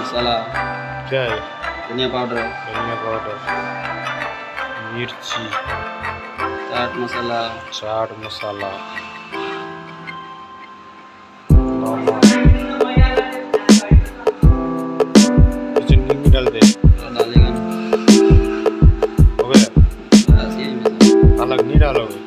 मसाला, क्या है? धनिया पाउडर, मिर्ची, चाट मसाला, नमक, चीनी डाल दे। डालेंगे हो गया? बस यही मसाला। अलग नहीं डालोगे?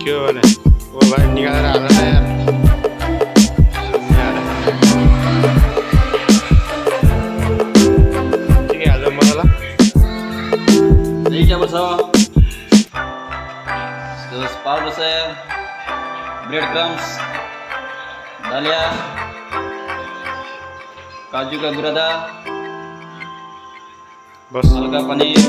क्यों नहीं? वो भाई निकाल रहा है यार। ठीक है, आलू मसाला। नहीं क्या बसावा? तो पाउडर से ब्रेड क्रम्स, डालिया, काजू का बुरादा, बस हल्का पनीर,